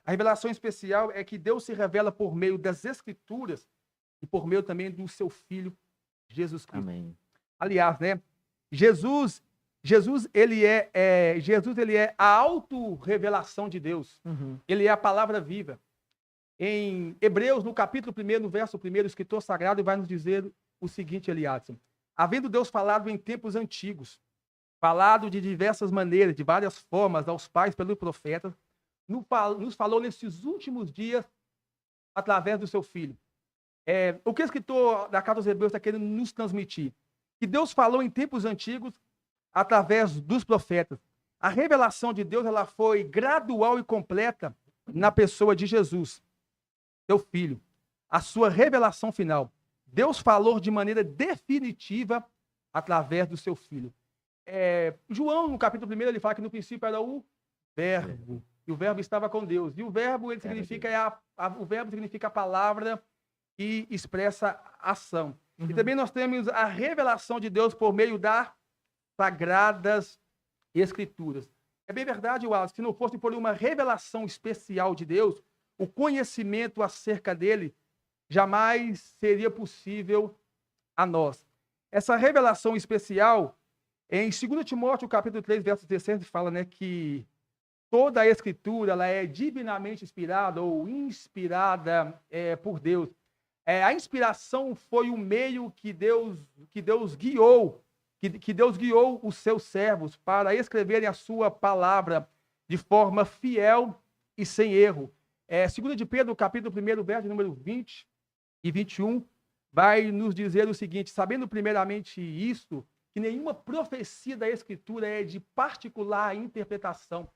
A revelação especial é que Deus se revela por meio das Escrituras e por meio também do seu Filho, Jesus Cristo. Amém. Aliás, né? Jesus ele é a autorrevelação de Deus. Uhum. Ele é a palavra viva. Em Hebreus, no capítulo 1, no verso 1, o escritor sagrado vai nos dizer o seguinte, Eliadson. Havendo Deus falado em tempos antigos, falado de diversas maneiras, de várias formas aos pais pelo profeta, nos falou nesses últimos dias através do seu Filho. O que o escritor da Carta aos Hebreus está querendo nos transmitir? Que Deus falou em tempos antigos através dos profetas. A revelação de Deus ela foi gradual e completa na pessoa de Jesus, seu Filho. A sua revelação final. Deus falou de maneira definitiva através do seu Filho. João, no capítulo 1, ele fala que no princípio era o Verbo. E o Verbo estava com Deus. E o Verbo, ele significa, o Verbo significa a palavra que expressa ação. Uhum. E também nós temos a revelação de Deus por meio das Sagradas Escrituras. É bem verdade, Wallace, se não fosse por uma revelação especial de Deus, o conhecimento acerca dele jamais seria possível a nós. Essa revelação especial, em 2 Timóteo, capítulo 3, verso 16, fala, né, que toda a Escritura ela é divinamente inspirada ou inspirada por Deus. A inspiração foi o meio que Deus guiou, que Deus guiou os seus servos para escreverem a sua palavra de forma fiel e sem erro. 2 de Pedro, capítulo 1, verso número 20 e 21, vai nos dizer o seguinte, sabendo primeiramente isto, que nenhuma profecia da Escritura é de particular interpretação,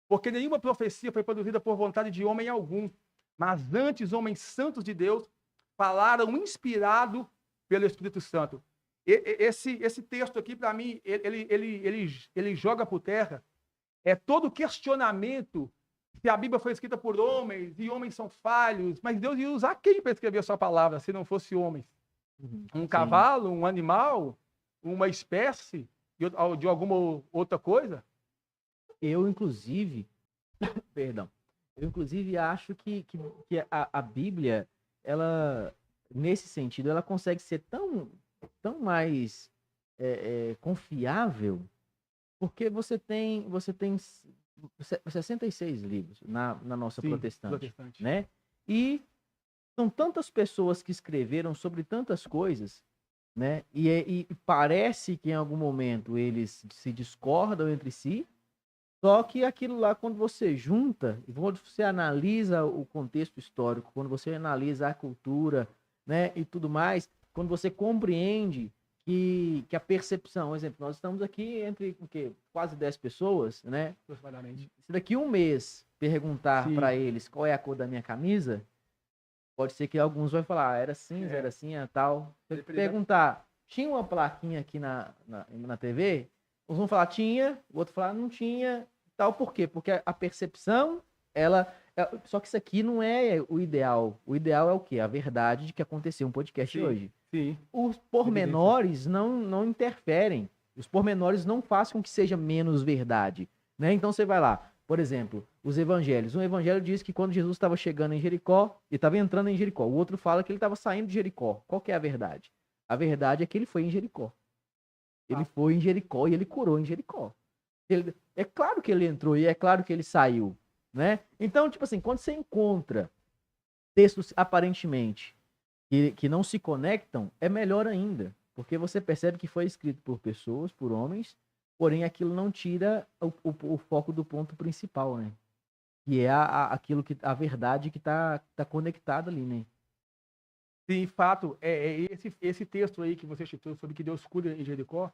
porque nenhuma profecia foi produzida por vontade de homem algum, mas antes homens santos de Deus falaram inspirado pelo Espírito Santo. Esse texto aqui, para mim, ele joga por terra todo questionamento se a Bíblia foi escrita por homens e homens são falhos, mas Deus ia usar quem para escrever a sua palavra se não fosse homens? Um cavalo, um animal, uma espécie de alguma outra coisa? Eu, inclusive, acho que a Bíblia, ela, nesse sentido, ela consegue ser tão mais confiável, porque você tem 66 livros na nossa protestante, né? E são tantas pessoas que escreveram sobre tantas coisas, né? E parece que em algum momento eles se discordam entre si, só que aquilo lá, quando você junta, quando você analisa o contexto histórico, quando você analisa a cultura, né, e tudo mais, quando você compreende que a percepção, por exemplo, nós estamos aqui entre quase 10 pessoas, né? Aproximadamente. Se daqui um mês perguntar para eles qual é a cor da minha camisa, pode ser que alguns vão falar, era cinza, era assim, tal. Se perguntar, tinha uma plaquinha aqui na TV? Uns vão falar tinha, o outro falar não tinha, tal. Por quê? Porque a percepção, só que isso aqui não é o ideal. O ideal é o quê? A verdade de que aconteceu um podcast hoje. Sim. Os pormenores não interferem. Os pormenores não fazem com que seja menos verdade, né? Então você vai lá, por exemplo, os evangelhos. Um evangelho diz que quando Jesus estava chegando em Jericó, ele estava entrando em Jericó. O outro fala que ele estava saindo de Jericó. Qual que é a verdade? A verdade é que ele foi em Jericó. Ele foi em Jericó e ele curou em Jericó. É claro que ele entrou e é claro que ele saiu, né? Então, tipo assim, quando você encontra textos aparentemente que não se conectam, é melhor ainda, porque você percebe que foi escrito por pessoas, por homens, porém aquilo não tira o foco do ponto principal, né? Que é a verdade que tá conectada ali, né? Sim, fato. Esse texto aí que você citou sobre que Deus cura em Jericó,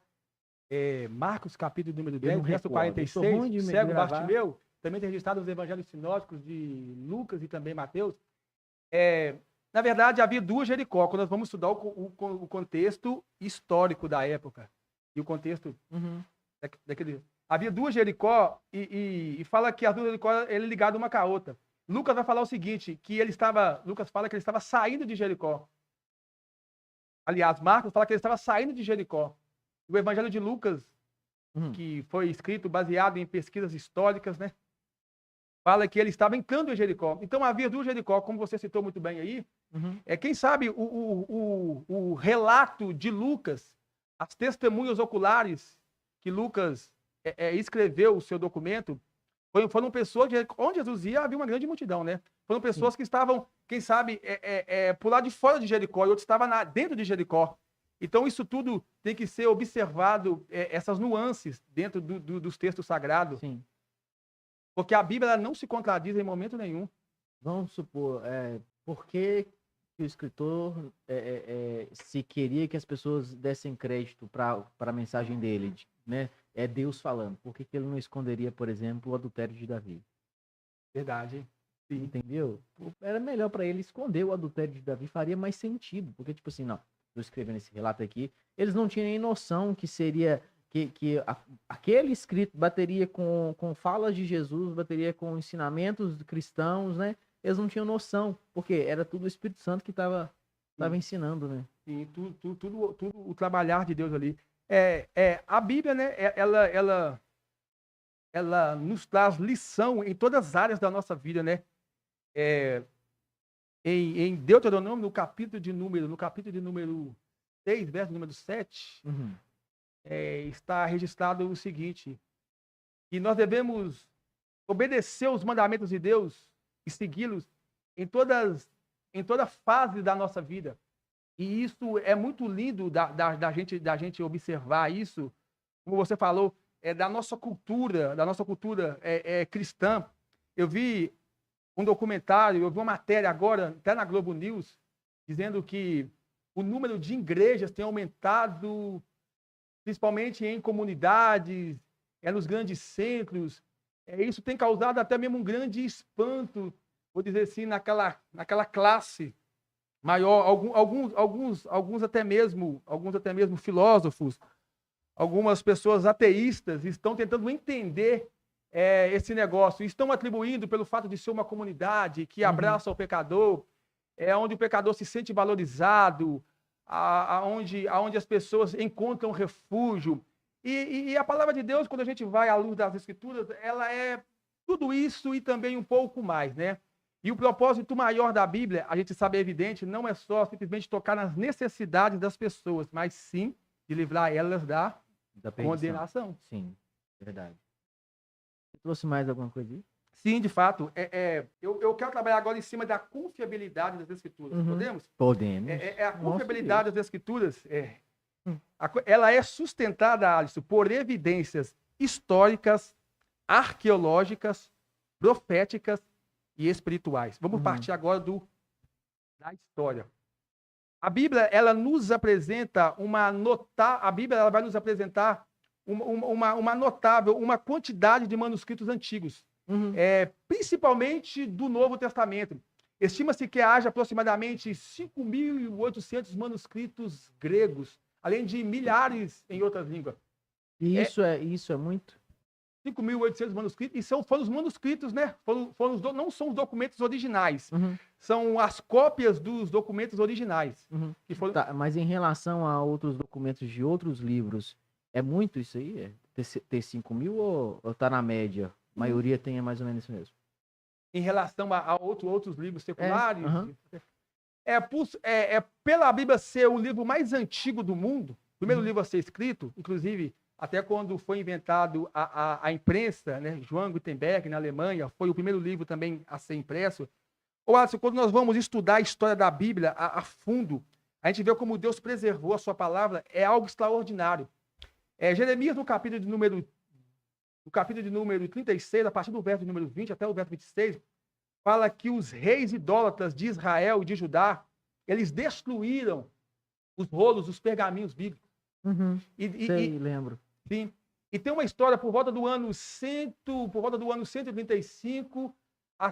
Marcos, capítulo número 10, verso 46, o cego Bartimeu, também tem registrado nos evangelhos sinóticos de Lucas e também Mateus. Na verdade, havia duas Jericó, quando nós vamos estudar o contexto histórico da época. E o contexto daquele... Havia duas Jericó e fala que as duas Jericó ele ligado uma com a outra. Lucas vai falar o seguinte, Lucas fala que ele estava saindo de Jericó. Aliás, Marcos fala que ele estava saindo de Jericó. O Evangelho de Lucas, que foi escrito baseado em pesquisas históricas, né? fala que ele estava entrando em Jericó. Então havia duas Jericó, como você citou muito bem aí. Quem sabe o relato de Lucas, as testemunhas oculares que Lucas escreveu o seu documento, foram pessoas que, onde Jesus ia, havia uma grande multidão, né? Foram pessoas que estavam, quem sabe, por lá de fora de Jericó, e outros estavam dentro de Jericó. Então, isso tudo tem que ser observado, essas nuances dentro dos textos sagrados. Sim. Porque a Bíblia ela não se contradiz em momento nenhum. Vamos supor, por que o escritor se queria que as pessoas dessem crédito para a mensagem dele, né? É Deus falando. Por que ele não esconderia, por exemplo, o adultério de Davi? Verdade. Sim. Entendeu? Era melhor para ele esconder o adultério de Davi, faria mais sentido. Porque, tipo assim, não, estou escrevendo esse relato aqui, eles não tinham nem noção que seria... aquele escrito bateria com falas de Jesus, bateria com ensinamentos cristãos, né? Eles não tinham noção, porque era tudo o Espírito Santo que estava ensinando, né? Sim, tudo o trabalhar de Deus ali. A Bíblia, né? Ela nos traz lição em todas as áreas da nossa vida, né? Em Deuteronômio, no capítulo de número 6, verso número 7, está registrado o seguinte: que nós devemos obedecer os mandamentos de Deus e segui-los em toda fase da nossa vida. E isso é muito lindo da gente observar isso, como você falou, da nossa cultura cristã. Eu vi um documentário, eu vi uma matéria agora, até na Globo News, dizendo que o número de igrejas tem aumentado, principalmente em comunidades, nos grandes centros. Isso tem causado até mesmo um grande espanto, vou dizer assim, naquela classe maior. Alguns até mesmo filósofos, algumas pessoas ateístas estão tentando entender esse negócio. Estão atribuindo pelo fato de ser uma comunidade que abraça o pecador, onde o pecador se sente valorizado, aonde as pessoas encontram refúgio. E a palavra de Deus, quando a gente vai à luz das Escrituras, ela é tudo isso e também um pouco mais, né? E o propósito maior da Bíblia, a gente sabe, é evidente, não é só simplesmente tocar nas necessidades das pessoas, mas sim de livrar elas da condenação. Sim, verdade. Você trouxe mais alguma coisa aí? Sim, de fato. Eu quero trabalhar agora em cima da confiabilidade das Escrituras. Podemos? Podemos. A confiabilidade das Escrituras, ela é sustentada, Alisson, por evidências históricas, arqueológicas, proféticas e espirituais. Vamos partir agora da história. A Bíblia, ela nos apresenta a Bíblia ela vai nos apresentar uma notável, uma quantidade de manuscritos antigos, principalmente do Novo Testamento. Estima-se que haja aproximadamente 5.800 manuscritos gregos, além de milhares em outras línguas. E isso é muito? 5.800 manuscritos, e foram os manuscritos, né? Não são os documentos originais, são as cópias dos documentos originais. Que foram... Tá, mas em relação a outros documentos de outros livros, é muito isso aí? Ter 5.000 ou tá na média? A maioria tem mais ou menos isso mesmo? Em relação a outros livros seculares, pela Bíblia ser o livro mais antigo do mundo, o primeiro livro a ser escrito, inclusive, até quando foi inventado a imprensa, né? Johann Gutenberg, na Alemanha, foi o primeiro livro também a ser impresso. Quando nós vamos estudar a história da Bíblia a fundo, a gente vê como Deus preservou a sua palavra, é algo extraordinário. Jeremias, no capítulo de número 36, a partir do verso de número 20 até o verso 26, fala que os reis idólatras de Israel e de Judá, eles destruíram os rolos, os pergaminhos bíblicos. Lembro. Sim. E tem uma história por volta do ano 135 a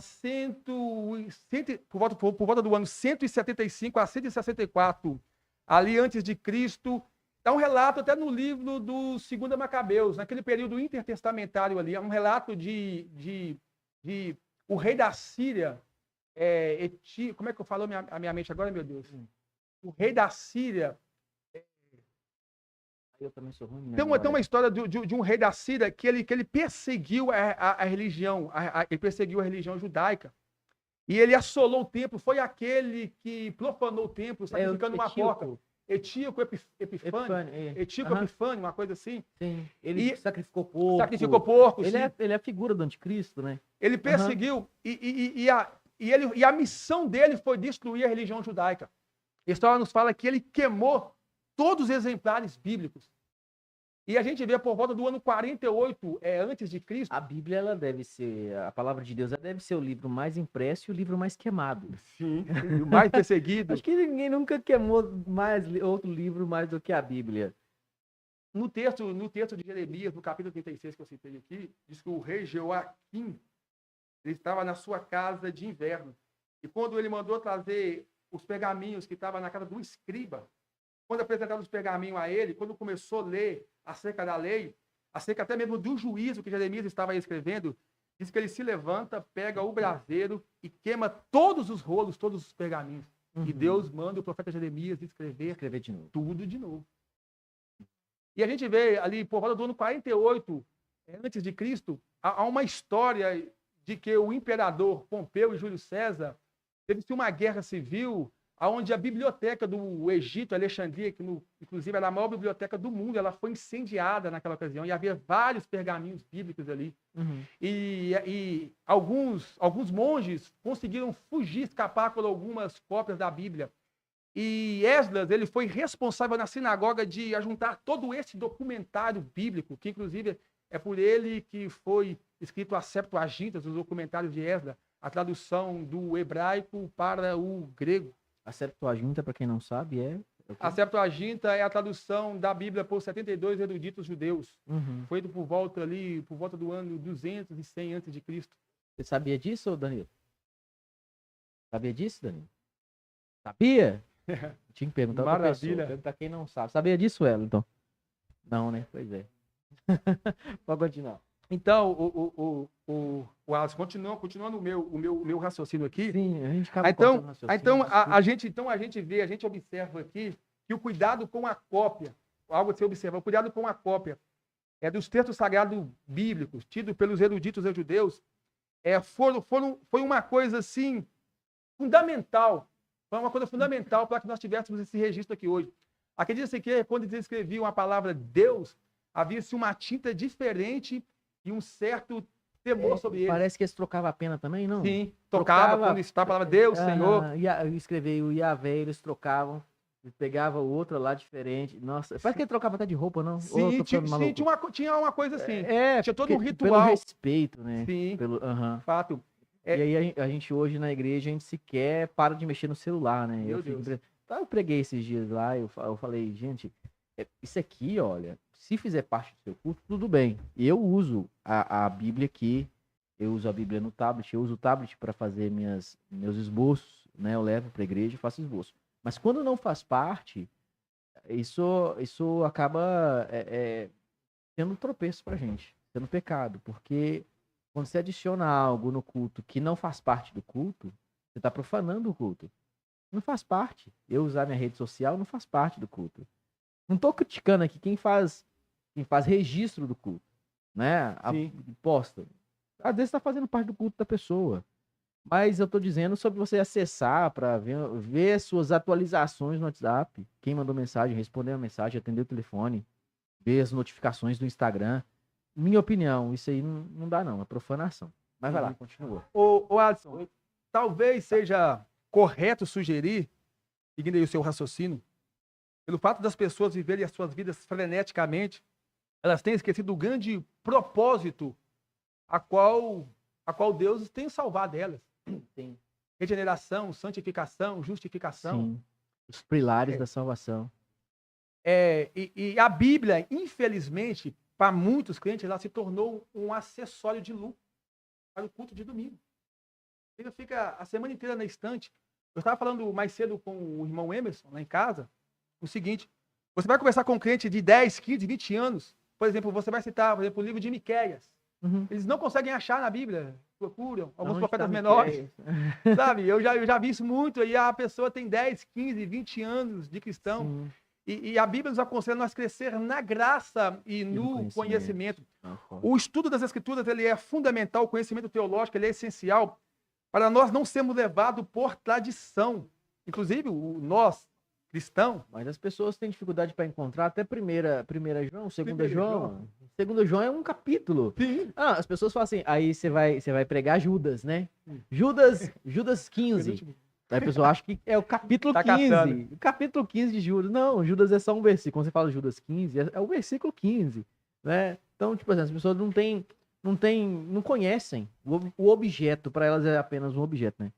por volta do ano 175 a 164, ali antes de Cristo. Dá um relato até no livro do 2 Macabeus, naquele período intertestamentário ali, é um relato de o rei da Síria, como é que eu falo a minha mente agora, meu Deus? O rei da Síria, eu também sou ruim. Tem uma história de um rei da Síria que ele perseguiu a religião, ele perseguiu a religião judaica. E ele assolou o templo, foi aquele que profanou o templo, sacrificando uma porca. Etíoco Epifânio, uma coisa assim. Sim, ele sacrificou porco. Sacrificou porco, ele é a figura do anticristo, né? Ele perseguiu, e a missão dele foi destruir a religião judaica. A história nos fala que ele queimou todos os exemplares bíblicos. E a gente vê por volta do ano 48 antes de Cristo. A Bíblia, ela deve ser, a palavra de Deus, ela deve ser o livro mais impresso e o livro mais queimado. Sim, o mais perseguido. Acho que ninguém nunca queimou outro livro mais do que a Bíblia. No texto de Jeremias, no capítulo 36 que eu citei aqui, diz que o rei Joaquim, ele estava na sua casa de inverno. E quando ele mandou trazer os pergaminhos que estavam na casa do escriba, quando apresentaram os pergaminhos a ele, quando começou a ler acerca da lei, acerca até mesmo do juízo que Jeremias estava escrevendo, diz que ele se levanta, pega o braseiro e queima todos os rolos, todos os pergaminhos. E Deus manda o profeta Jeremias escrever de novo. Tudo de novo. E a gente vê ali, por volta do ano 48, antes de Cristo, há uma história de que o imperador Pompeu e Júlio César teve-se uma guerra civil onde a biblioteca do Egito, Alexandria, que inclusive era a maior biblioteca do mundo, ela foi incendiada naquela ocasião, e havia vários pergaminhos bíblicos ali. E alguns monges conseguiram fugir, escapar com algumas cópias da Bíblia. E Esdras, ele foi responsável na sinagoga de ajuntar todo esse documentário bíblico, que inclusive é por ele que foi escrito a Septuaginta, os documentários de Esdras, a tradução do hebraico para o grego. A Septuaginta, para quem não sabe, é... A Septuaginta é a tradução da Bíblia por 72 eruditos judeus. Foi por volta do ano 200 e 100 a.C. Você sabia disso, Danilo? Sabia disso, Danilo? Sabia? Tinha que perguntar para Maravilha. Para quem não sabe. Sabia disso, Wellington? Não, né? Pois é. Pode continuar. Então, o Alisson, continuando o meu raciocínio aqui. Sim, a gente acaba a gente observa aqui que o cuidado com a cópia, algo a se observar, o cuidado com a cópia dos textos sagrados bíblicos, tidos pelos eruditos judeus, foi uma coisa assim fundamental. Foi uma coisa fundamental para que nós tivéssemos esse registro aqui hoje. Acredita-se que quando eles escreviam a palavra Deus, havia-se uma tinta diferente e um certo temor sobre eles. Parece que eles trocavam a pena também, não? Sim, trocava quando está a palavra Deus, Senhor. Escrever o Yahvé, eles trocavam. Pegava o outro lá diferente. Nossa, parece que ele trocava até de roupa, não? Sim, tinha uma coisa assim. Tinha todo um ritual. Pelo respeito, né? Sim, fato. E aí a gente hoje na igreja, a gente sequer para de mexer no celular, né? Eu preguei esses dias lá, eu falei, gente, isso aqui, olha, se fizer parte do seu culto, tudo bem. Eu uso a Bíblia aqui, eu uso a Bíblia no tablet, eu uso o tablet para fazer meus esboços, né? Eu levo para a igreja e faço esboço. Mas quando não faz parte, isso acaba sendo um tropeço pra gente, sendo pecado, porque quando você adiciona algo no culto que não faz parte do culto, você está profanando o culto. Não faz parte. Eu usar minha rede social não faz parte do culto. Não estou criticando aqui quem faz registro do culto, né? Posta. Às vezes está fazendo parte do culto da pessoa. Mas eu estou dizendo sobre você acessar para ver suas atualizações no WhatsApp. Quem mandou mensagem, responder a mensagem, atender o telefone, ver as notificações do Instagram. Minha opinião, isso aí não dá não, é profanação. Mas vai lá, continua. Ô Adson, talvez seja correto sugerir, seguindo aí o seu raciocínio, pelo fato das pessoas viverem as suas vidas freneticamente, elas têm esquecido o grande propósito a qual Deus tem salvado elas. Sim. Regeneração, santificação, justificação. Sim. Os pilares da salvação. E a Bíblia, infelizmente, para muitos crentes, ela se tornou um acessório de lucro para o culto de domingo. Ele fica a semana inteira na estante. Eu estava falando mais cedo com o irmão Emerson, lá em casa, o seguinte: você vai conversar com um crente de 10, 15, 20 anos, por exemplo, você vai citar, por exemplo, o livro de Miqueias. Eles não conseguem achar na Bíblia, procuram, alguns profetas menores. Sabe, eu já vi isso muito, aí a pessoa tem 10, 15, 20 anos de cristão. Sim. E a Bíblia nos aconselha a nós crescer na graça e no conhecimento. O estudo das Escrituras ele é fundamental, o conhecimento teológico ele é essencial para nós não sermos levados por tradição. Inclusive, nós, cristãos... Mas as pessoas têm dificuldade para encontrar até primeira João, segunda João. Segunda João é um capítulo. Sim. As pessoas falam assim, aí você vai pregar Judas, né? Judas 15. Aí a pessoa acha que é o capítulo 15. Caçando. O capítulo 15 de Judas. Não, Judas é só um versículo. Quando você fala Judas 15, é o versículo 15, né? Então, tipo assim, as pessoas não conhecem. O objeto, para elas é apenas um objeto, né?